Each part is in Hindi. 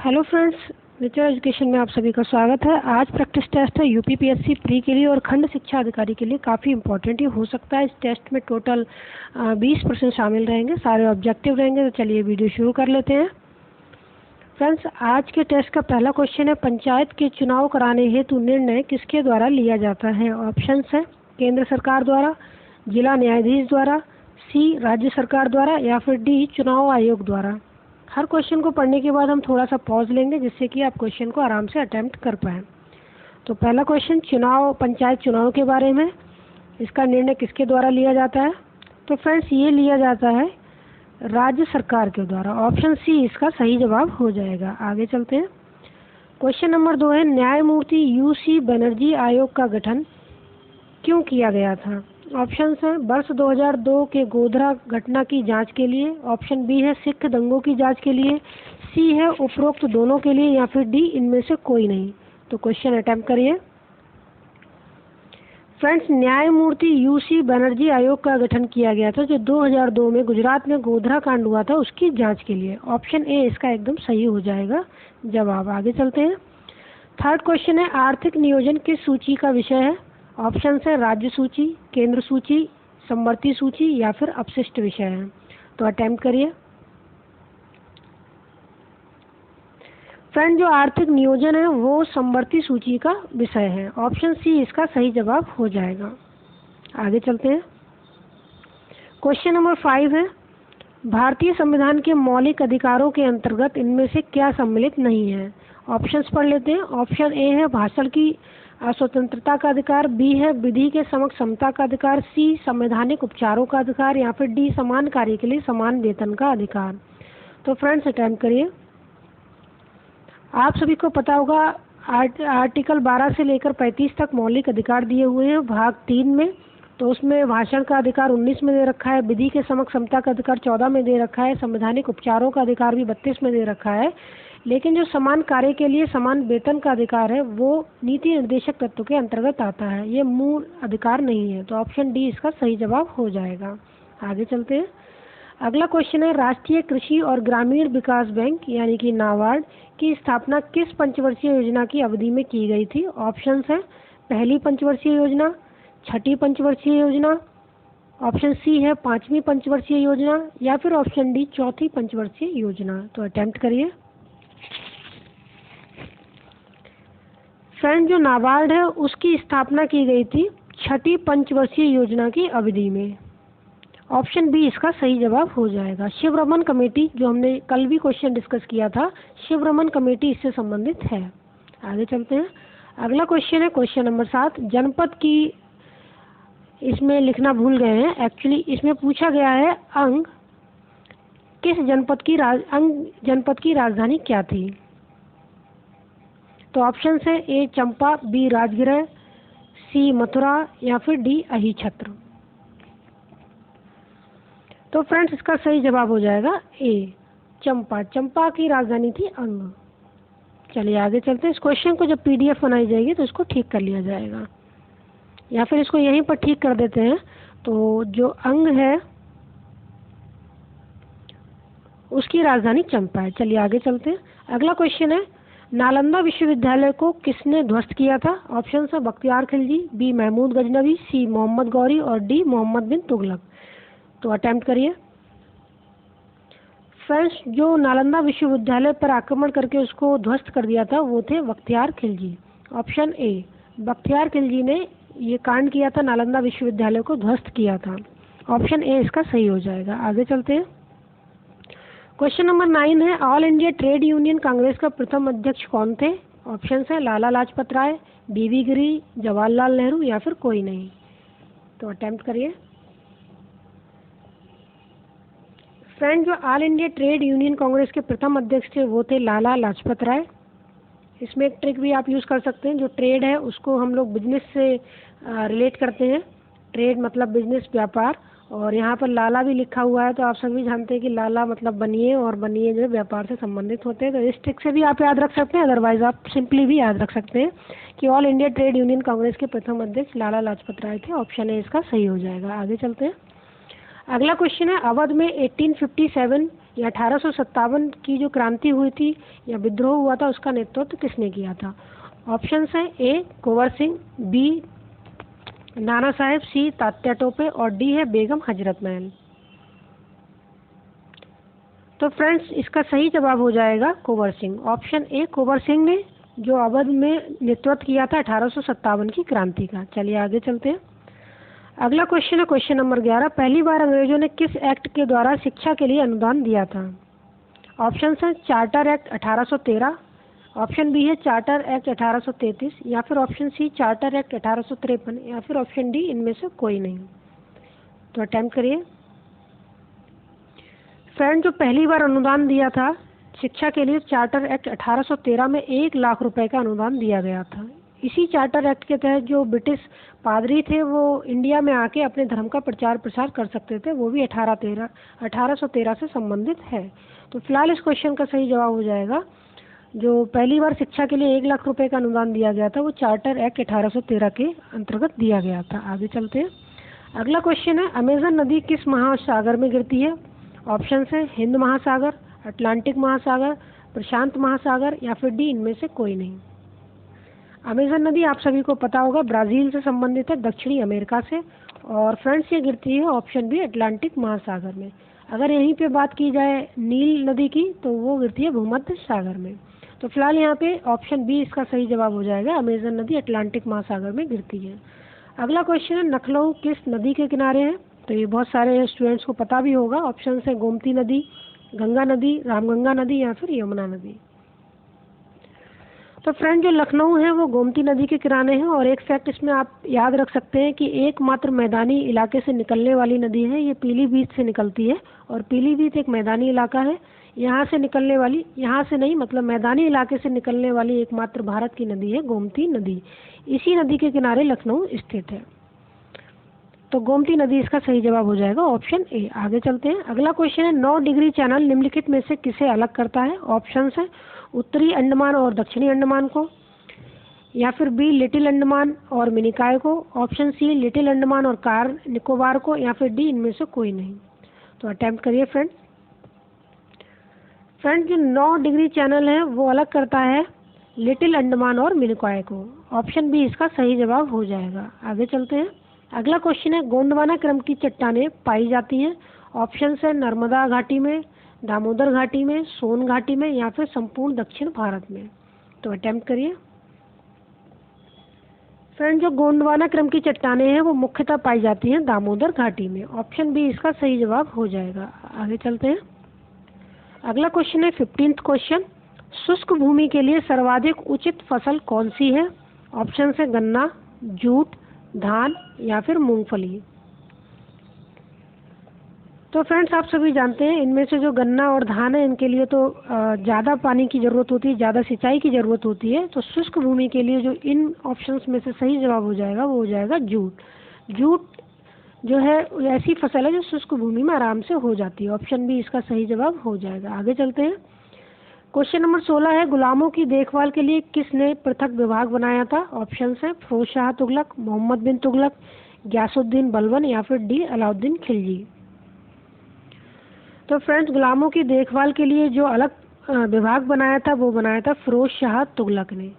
हेलो फ्रेंड्स, नेचर एजुकेशन में आप सभी का स्वागत है। आज प्रैक्टिस टेस्ट है यूपीपीएससी प्री के लिए और खंड शिक्षा अधिकारी के लिए। काफ़ी इंपॉर्टेंट ही हो सकता है। इस टेस्ट में टोटल 20% शामिल रहेंगे, सारे ऑब्जेक्टिव रहेंगे। तो चलिए वीडियो शुरू कर लेते हैं। फ्रेंड्स, आज के टेस्ट का पहला क्वेश्चन है, पंचायत के चुनाव कराने हेतु निर्णय किसके द्वारा लिया जाता है। ऑप्शंस है केंद्र सरकार द्वारा, जिला न्यायाधीश द्वारा, सी राज्य सरकार द्वारा या फिर डी चुनाव आयोग द्वारा। हर क्वेश्चन को पढ़ने के बाद हम थोड़ा सा पॉज लेंगे जिससे कि आप क्वेश्चन को आराम से अटेम्प्ट कर पाएँ। तो पहला क्वेश्चन पंचायत चुनाव के बारे में, इसका निर्णय किसके द्वारा लिया जाता है। तो फ्रेंड्स, ये लिया जाता है राज्य सरकार के द्वारा। ऑप्शन सी इसका सही जवाब हो जाएगा। आगे चलते हैं। क्वेश्चन नंबर 2 है, न्यायमूर्ति यूसी बनर्जी आयोग का गठन क्यों किया गया था। ऑप्शंस हैं वर्ष 2002 के गोधरा घटना की जांच के लिए, ऑप्शन बी है सिख दंगों की जांच के लिए, सी है उपरोक्त दोनों के लिए या फिर डी इनमें से कोई नहीं। तो क्वेश्चन अटेम्प्ट करिए। फ्रेंड्स, न्यायमूर्ति यूसी बनर्जी आयोग का गठन किया गया था जो 2002 में गुजरात में गोधरा कांड हुआ था उसकी जांच के लिए। ऑप्शन ए इसका एकदम सही हो जाएगा जवाब। आगे चलते हैं। थर्ड क्वेश्चन है, आर्थिक नियोजन किस सूची का विषय है। ऑप्शन है राज्य सूची, केंद्र सूची, समवर्ती सूची या फिर अपशिष्ट विषय है। तो अटेम्प्ट करिए। फ्रेंड, जो आर्थिक नियोजन है वो समवर्ती सूची का विषय है। ऑप्शन सी इसका सही जवाब हो जाएगा। आगे चलते हैं। क्वेश्चन नंबर 5 है, भारतीय संविधान के मौलिक अधिकारों के अंतर्गत इनमें से क्या सम्मिलित नहीं है। ऑप्शंस पढ़ लेते हैं। ऑप्शन ए है भाषण की स्वतंत्रता का अधिकार, बी है विधि के समक्ष समता का अधिकार, सी संवैधानिक उपचारों का अधिकार या फिर डी समान कार्य के लिए समान वेतन का अधिकार। तो फ्रेंड्स, अटेम्प्ट करिए। आप सभी को पता होगा आर्टिकल 12 से लेकर 35 तक मौलिक अधिकार दिए हुए हैं भाग 3 में। तो उसमें भाषण का अधिकार 19 में दे रखा है, विधि के समक्ष समता का अधिकार 14 में दे रखा है, संवैधानिक उपचारों का अधिकार भी 32 में दे रखा है। लेकिन जो समान कार्य के लिए समान वेतन का अधिकार है वो नीति निर्देशक तत्व के अंतर्गत आता है, ये मूल अधिकार नहीं है। तो ऑप्शन डी इसका सही जवाब हो जाएगा। आगे चलते हैं। अगला क्वेश्चन है, राष्ट्रीय कृषि और ग्रामीण विकास बैंक यानी कि नाबार्ड की स्थापना किस पंचवर्षीय योजना की अवधि में की गई थी। ऑप्शंस है पहली पंचवर्षीय योजना, छठी पंचवर्षीय योजना, ऑप्शन सी है 5वीं पंचवर्षीय योजना या फिर ऑप्शन डी चौथी पंचवर्षीय योजना। तो अटेम्प्ट करिए। फ्रेंड, जो नाबार्ड है उसकी स्थापना की गई थी छठी पंचवर्षीय योजना की अवधि में। ऑप्शन बी इसका सही जवाब हो जाएगा। शिवरमन कमेटी, जो हमने कल भी क्वेश्चन डिस्कस किया था, शिवरमन कमेटी इससे संबंधित है। आगे चलते हैं। अगला क्वेश्चन है क्वेश्चन नंबर 7, जनपद की, इसमें लिखना भूल गए हैं एक्चुअली, इसमें पूछा गया है अंग किस जनपद की राजधानी क्या थी। तो ऑप्शन है ए चंपा, बी राजगृह, सी मथुरा या फिर डी अहिछत्र। तो फ्रेंड्स, इसका सही जवाब हो जाएगा ए चंपा। चंपा की राजधानी थी अंग। चलिए आगे चलते हैं। इस क्वेश्चन को जब पीडीएफ बनाई जाएगी तो इसको ठीक कर लिया जाएगा या फिर इसको यहीं पर ठीक कर देते हैं। तो जो अंग है उसकी राजधानी चंपा है। चलिए आगे चलते हैं। अगला क्वेश्चन है, नालंदा विश्वविद्यालय को किसने ध्वस्त किया था। ऑप्शन है बख्तियार खिलजी, बी महमूद गजनवी, सी मोहम्मद गौरी और डी मोहम्मद बिन तुगलक। तो अटेम्प्ट करिए। फ्रेंड्स, जो नालंदा विश्वविद्यालय पर आक्रमण करके उसको ध्वस्त कर दिया था वो थे बख्तियार खिलजी। ऑप्शन ए बख्तियार खिलजी ने ये कांड किया था, नालंदा विश्वविद्यालय को ध्वस्त किया था। ऑप्शन ए इसका सही हो जाएगा। आगे चलते हैं। क्वेश्चन नंबर 9 है, all India trade union Congress का प्रथम अध्यक्ष कौन थे। ऑप्शन है लाला लाजपत राय, बीबी गिरी, जवाहरलाल नेहरू या फिर कोई नहीं। तो अटेम्प्ट करिए। फ्रेंड, जो all India trade union Congress के प्रथम अध्यक्ष थे वो थे लाला लाजपत राय। इसमें एक ट्रिक भी आप यूज़ कर सकते हैं। जो ट्रेड है उसको हम लोग बिजनेस से रिलेट करते हैं। ट्रेड मतलब बिजनेस, व्यापार, और यहाँ पर लाला भी लिखा हुआ है तो आप सभी जानते हैं कि लाला मतलब बनिए, और बनिए जो व्यापार से संबंधित होते हैं। तो इस ट्रिक से भी आप याद रख सकते हैं, अदरवाइज आप सिंपली भी याद रख सकते हैं कि all India trade union Congress के प्रथम अध्यक्ष लाला लाजपत राय थे। ऑप्शन ए इसका सही हो जाएगा। आगे चलते हैं। अगला क्वेश्चन है, अवध में 1857 या 1857 की जो क्रांति हुई थी या विद्रोह हुआ था उसका नेतृत्व किसने किया था? ऑप्शंस हैं ए कुंवर सिंह, बी नाना साहेब, सी तात्या टोपे और डी है बेगम हजरत महल। तो फ्रेंड्स इसका सही जवाब हो जाएगा कुंवर सिंह। ऑप्शन ए कुंवर सिंह ने जो अवध में नेतृत्व किया था 1857 की क्रांति का। चलिए आगे चलते हैं। अगला क्वेश्चन है क्वेश्चन नंबर 11। पहली बार अंग्रेजों ने किस एक्ट के द्वारा शिक्षा के लिए अनुदान दिया था? ऑप्शन है चार्टर एक्ट 1813, ऑप्शन बी है चार्टर एक्ट 1833 या फिर ऑप्शन सी चार्टर एक्ट 1853 या फिर ऑप्शन डी इनमें से कोई नहीं। तो अटेम्प्ट करिए। फ्रेंड जो पहली बार अनुदान दिया था शिक्षा के लिए चार्टर एक्ट 1813 में 1 लाख रुपए का अनुदान दिया गया था। इसी चार्टर एक्ट के तहत जो ब्रिटिश पादरी थे वो इंडिया में आके अपने धर्म का प्रचार प्रसार कर सकते थे, वो भी 1813 से संबंधित है। तो फिलहाल इस क्वेश्चन का सही जवाब हो जाएगा जो पहली बार शिक्षा के लिए 1 लाख रुपए का अनुदान दिया गया था वो चार्टर एक्ट 1813 के अंतर्गत दिया गया था। आगे चलते हैं। अगला क्वेश्चन है अमेजन नदी किस महासागर में गिरती है? ऑप्शन है हिंद महासागर, अटलांटिक महासागर, प्रशांत महासागर या फिर डी इनमें से कोई नहीं। अमेजन नदी आप सभी को पता होगा ब्राज़ील से संबंधित है, दक्षिणी अमेरिका से, और फ्रेंड्स ये गिरती है ऑप्शन बी अटलांटिक महासागर में। अगर यहीं पे बात की जाए नील नदी की तो वो गिरती है भूमध्य सागर में। तो फिलहाल यहाँ पे ऑप्शन बी इसका सही जवाब हो जाएगा, अमेजन नदी अटलांटिक महासागर में गिरती है। अगला क्वेश्चन है लखनऊ किस नदी के किनारे है? तो ये बहुत सारे स्टूडेंट्स को पता भी होगा। ऑप्शन है गोमती नदी, गंगा नदी, रामगंगा नदी या फिर यमुना नदी। तो फ्रेंड जो लखनऊ है वो गोमती नदी के किनारे है और एक फैक्ट इसमें आप याद रख सकते हैं कि एकमात्र मैदानी इलाके से निकलने वाली नदी है, ये पीलीभीत से निकलती है और पीलीभीत एक मैदानी इलाका है। यहाँ से निकलने वाली, यहाँ से नहीं मतलब मैदानी इलाके से निकलने वाली एकमात्र भारत की नदी है गोमती नदी। इसी नदी के किनारे लखनऊ स्थित है। तो गोमती नदी इसका सही जवाब हो जाएगा ऑप्शन ए। आगे चलते हैं। अगला क्वेश्चन है 9 डिग्री चैनल निम्नलिखित में से किसे अलग करता है? ऑप्शन है उत्तरी अंडमान और दक्षिणी अंडमान को, या फिर बी लिटिल अंडमान और मिनिकॉय को, ऑप्शन सी लिटिल अंडमान और कार निकोबार को या फिर डी इनमें से कोई नहीं। तो अटेम्प्ट करिए फ्रेंड। फ्रेंड जो 9 डिग्री चैनल है वो अलग करता है लिटिल अंडमान और मिनिकॉय को। ऑप्शन बी इसका सही जवाब हो जाएगा। आगे चलते हैं। अगला क्वेश्चन है गोंडवाना क्रम की चट्टानें पाई जाती हैं। ऑप्शन है नर्मदा घाटी में, दामोदर घाटी में, सोन घाटी में या फिर संपूर्ण दक्षिण भारत में। तो अटेम्प्ट करिए। फ्रेंड जो गोंडवाना क्रम की चट्टानें हैं वो मुख्यतः पाई जाती हैं दामोदर घाटी में। ऑप्शन बी इसका सही जवाब हो जाएगा। आगे चलते हैं। अगला क्वेश्चन है 15th क्वेश्चन। शुष्क भूमि के लिए सर्वाधिक उचित फसल कौन सी है? ऑप्शन है गन्ना, जूट, धान या फिर मूंगफली। तो फ्रेंड्स आप सभी जानते हैं इनमें से जो गन्ना और धान है इनके लिए तो ज़्यादा पानी की ज़रूरत होती है, ज़्यादा सिंचाई की ज़रूरत होती है। तो शुष्क भूमि के लिए जो इन ऑप्शंस में से सही जवाब हो जाएगा वो हो जाएगा जूट। जूट जो है ऐसी फसल है जो शुष्क भूमि में आराम से हो जाती है। ऑप्शन बी इसका सही जवाब हो जाएगा। आगे चलते हैं। क्वेश्चन नंबर 16 है गुलामों की देखभाल के लिए किसने पृथक विभाग बनाया था? ऑप्शन है फिरोज शाह तुगलक, मोहम्मद बिन तुगलक, गयासुद्दीन बलबन या फिर डी अलाउद्दीन खिलजी। तो फ्रेंड्स गुलामों की देखभाल के लिए जो अलग विभाग बनाया था वो बनाया था फिरोज शाह तुगलक ने।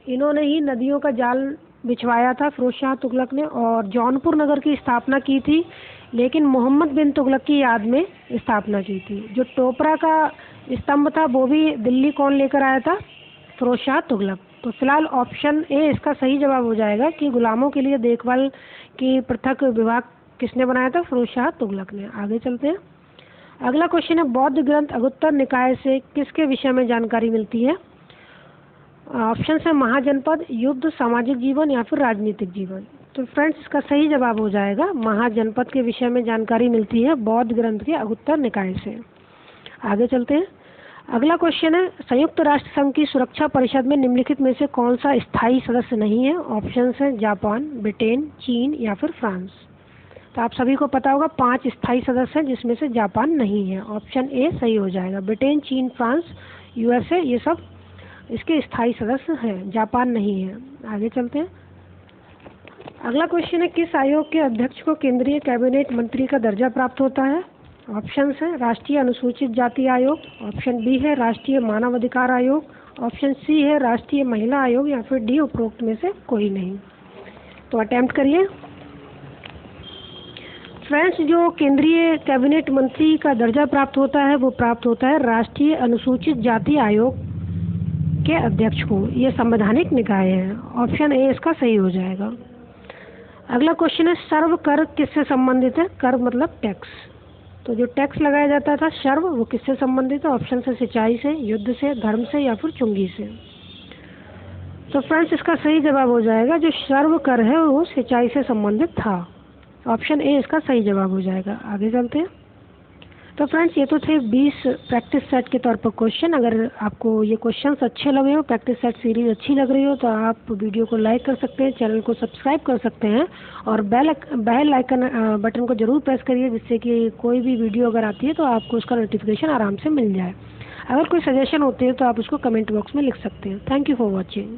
इन्होंने ही नदियों का जाल बिछवाया था फिरोज शाह तुगलक ने और जौनपुर नगर की स्थापना की थी, लेकिन मोहम्मद बिन तुगलक की याद में स्थापना की थी। जो टोपरा का स्तंभ था वो भी दिल्ली कौन लेकर आया था? फिरोज शाह तुगलक। तो फिलहाल ऑप्शन ए इसका सही जवाब हो जाएगा कि गुलामों के लिए देखभाल की पृथक विभाग किसने बनाया था? फिरोज शाह तुगलक ने। आगे चलते हैं। अगला क्वेश्चन है बौद्ध ग्रंथ अगुत्तर निकाय से किसके विषय में जानकारी मिलती है? ऑप्शन है महाजनपद, युद्ध, सामाजिक जीवन या फिर राजनीतिक जीवन। तो फ्रेंड्स इसका सही जवाब हो जाएगा महाजनपद के विषय में जानकारी मिलती है बौद्ध ग्रंथ के अगुत्तर निकाय से। आगे चलते हैं। अगला क्वेश्चन है संयुक्त राष्ट्र संघ की सुरक्षा परिषद में निम्नलिखित में से कौन सा स्थायी सदस्य नहीं है? ऑप्शन है जापान, ब्रिटेन, चीन या फिर फ्रांस। तो आप सभी को पता होगा 5 स्थायी सदस्य हैं जिसमें से जापान नहीं है। ऑप्शन ए सही हो जाएगा। ब्रिटेन, चीन, फ्रांस, यूएसए ये सब इसके स्थायी सदस्य हैं, जापान नहीं है। आगे चलते हैं। अगला क्वेश्चन है किस आयोग के अध्यक्ष को केंद्रीय कैबिनेट मंत्री का दर्जा प्राप्त होता है? ऑप्शन है राष्ट्रीय अनुसूचित जाति आयोग, ऑप्शन बी है राष्ट्रीय मानव अधिकार आयोग, ऑप्शन सी है राष्ट्रीय महिला आयोग या फिर डी उपरोक्त में से कोई नहीं। तो अटेम्प्ट करिए। फ्रेंड्स, जो केंद्रीय कैबिनेट मंत्री का दर्जा प्राप्त होता है वो प्राप्त होता है राष्ट्रीय अनुसूचित जाति आयोग के अध्यक्ष को। ये संवैधानिक निकाय है। ऑप्शन ए इसका सही हो जाएगा। अगला क्वेश्चन है सर्व कर किससे संबंधित है? कर मतलब टैक्स। तो जो टैक्स लगाया जाता था सर्व, वो किससे संबंधित है? ऑप्शन से सिंचाई से, युद्ध से, धर्म से या फिर चुंगी से। तो फ्रेंड्स, इसका सही जवाब हो जाएगा जो सर्व कर है वो सिंचाई से संबंधित था। ऑप्शन ए इसका सही जवाब हो जाएगा। आगे चलते हैं। तो फ्रेंड्स, ये तो थे 20 प्रैक्टिस सेट के तौर पर क्वेश्चन। अगर आपको ये क्वेश्चंस अच्छे लगे हो, प्रैक्टिस सेट सीरीज अच्छी लग रही हो, तो आप वीडियो को लाइक कर सकते हैं, चैनल को सब्सक्राइब कर सकते हैं और बेल आइकन बटन को जरूर प्रेस करिए, जिससे कि कोई भी वीडियो अगर आती है तो आपको उसका नोटिफिकेशन आराम से मिल जाए। अगर कोई सजेशन होते हैं तो आप उसको कमेंट बॉक्स में लिख सकते हैं। Thank you for watching.